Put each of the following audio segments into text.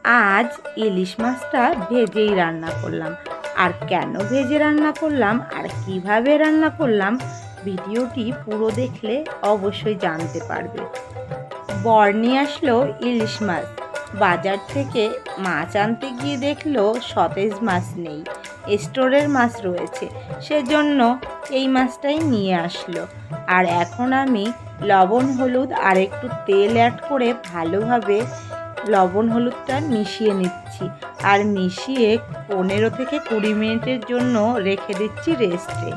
আজ ইলিশ মাছটা ভেজেই রান্না করলাম। আর কেন ভেজে রান্না করলাম আর কিভাবে রান্না করলাম ভিডিওটি পুরো দেখলে অবশ্যই জানতে পারবে। বর নিয়ে আসলো ইলিশ মাছ। বাজার থেকে মাছ আনতে গিয়ে দেখলো সতেজ মাছ নেই, স্টোরের মাছ রয়েছে, সেজন্য এই মাছটাই নিয়ে আসলো। আর এখন আমি লবণ হলুদ আর একটু তেল অ্যাড করে ভালোভাবে লবণ হলুদটা মিশিয়ে নিচ্ছি। আর মিশিয়ে 15 থেকে 20 মিনিটের জন্য রেখে দিচ্ছি রেস্টে।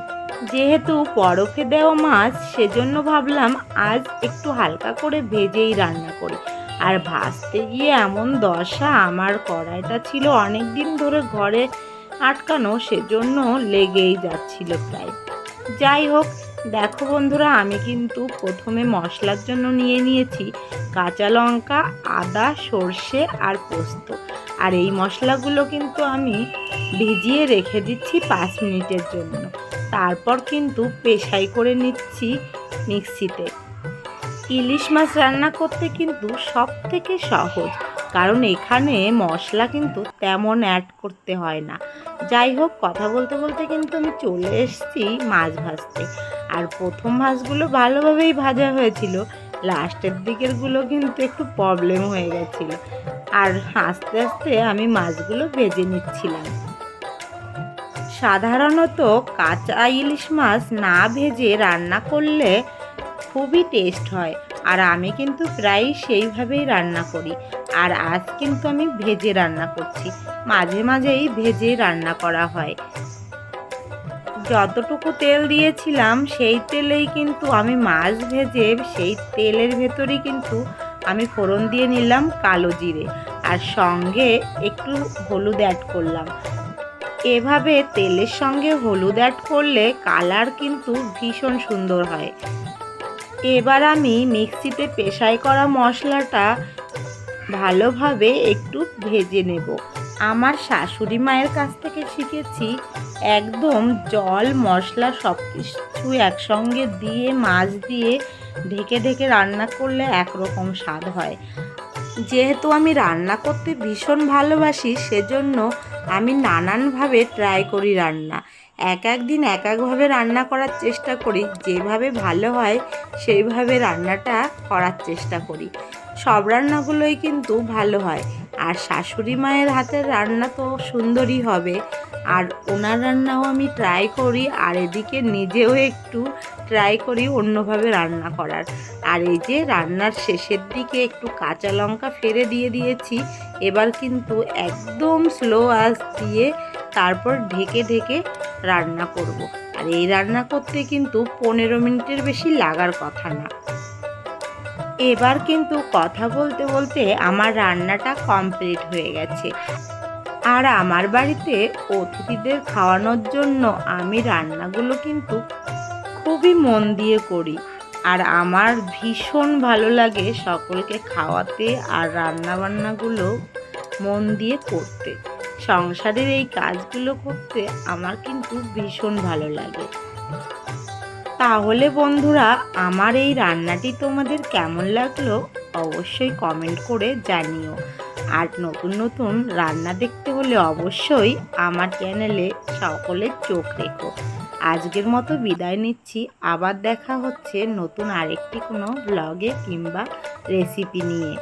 যেহেতু বরফে দেওয়া মাছ, সেজন্য ভাবলাম আজ একটু হালকা করে ভেজেই রান্না করি। আর ভাজতে গিয়ে এমন দশা, আমার কড়াইটা ছিল অনেক দিন ধরে ঘরে আটকানো, সেজন্য লেগেই যাচ্ছিল প্রায়। যাই হোক, দেখো বন্ধুরা, আমি কিন্তু প্রথমে মশলার জন্য নিয়ে নিয়েছি কাঁচা লঙ্কা, আদা, সর্ষে আর পোস্ত। আর এই মশলাগুলো কিন্তু আমি ভিজিয়ে রেখে দিচ্ছি 5 মিনিটের জন্য। তারপর কিন্তু পেশাই করে নিচ্ছি মিক্সিতে। ইলিশ মাছ রান্না করতে কিন্তু সব থেকে সহজ, কারণ এখানে মশলা কিন্তু তেমন অ্যাড করতে হয় না। যাই হোক, কথা বলতে বলতে কিন্তু আমি চলে এসেছি মাছ ভাজতে। আর প্রথম মাছগুলো ভালোভাবেই ভাজা হয়েছিল, লাস্টের দিকেরগুলো কিন্তু একটু প্রবলেম হয়ে গেছিল। আর আস্তে আস্তে আমি মাছগুলো ভেজে নিচ্ছিলাম। সাধারণত কাঁচা ইলিশ মাছ না ভেজে রান্না করলে খুবই টেস্ট হয়, আর আমি কিন্তু প্রায় সেইভাবেই রান্না করি। আর আজ কিন্তু আমি ভেজে রান্না করছি, মাঝে মাঝেই ভেজে রান্না করা হয়। যতটুকু তেল দিয়েছিলাম সেই তেলেই কিন্তু আমি মাছ ভেজে সেই তেলের ভেতরেই কিন্তু আমি ফোড়ন দিয়ে নিলাম কালো জিরে, আর সঙ্গে একটু হলুদ অ্যাড করলাম। এভাবে তেলের সঙ্গে হলুদ অ্যাড করলে কালার কিন্তু ভীষণ সুন্দর হয়। এবার আমি মিক্সিতে পেশাই করা মশলাটা ভালোভাবে একটু ভেজে নেব। আমার শাশুড়ি মায়ের কাছ থেকে শিখেছি একদম জল মশলা সব কিছু একসঙ্গে দিয়ে মাছ দিয়ে ঢেকে ঢেকে রান্না করলে একরকম স্বাদ হয়। যেহেতু আমি রান্না করতে ভীষণ ভালোবাসি, সেজন্য আমি নানানভাবে ট্রাই করি রান্না। এক এক দিন এক একভাবে রান্না করার চেষ্টা করি, যেভাবে ভালো হয় সেইভাবে রান্নাটা করার চেষ্টা করি। সব রান্নাগুলোই কিন্তু ভালো হয়, আর শাশুড়ি মায়ের হাতের রান্না তো সুন্দরই হবে। আর ওনার রান্নাও আমি ট্রাই করি, আর এদিকে নিজেও একটু ট্রাই করি অন্যভাবে রান্না করার। আর এই যে রান্নার শেষের দিকে একটু কাঁচা লঙ্কা ফেলে দিয়ে দিয়েছি। এবার কিন্তু একদম স্লো আঁচ দিয়ে তারপর ঢেকে ঢেকে রান্না করব। আর এই রান্না করতে কিন্তু 15 মিনিটের বেশি লাগার কথা না। এবার কিন্তু কথা বলতে বলতে আমার রান্নাটা কমপ্লিট হয়ে গেছে। আর আমার বাড়িতে অতিথিদের খাওয়ানোর জন্য আমি রান্নাগুলো কিন্তু খুবই মন দিয়ে করি। আর আমার ভীষণ ভালো লাগে সকলকে খাওয়াতে আর রান্নাবান্নাগুলো মন দিয়ে করতে। সংসারের এই কাজগুলো করতে আমার কিন্তু ভীষণ ভালো লাগে। তাহলে বন্ধুরা, আমার এই রান্নাটি তোমাদের কেমন লাগলো অবশ্যই কমেন্ট করে জানিও। আর নতুন নতুন রান্না দেখতে হলে অবশ্যই আমার চ্যানেলে সকলে চোখ রেখো। আজকের মতো বিদায় নিচ্ছি, আবার দেখা হচ্ছে নতুন আরেকটি কোনো ব্লগে কিংবা রেসিপি নিয়ে।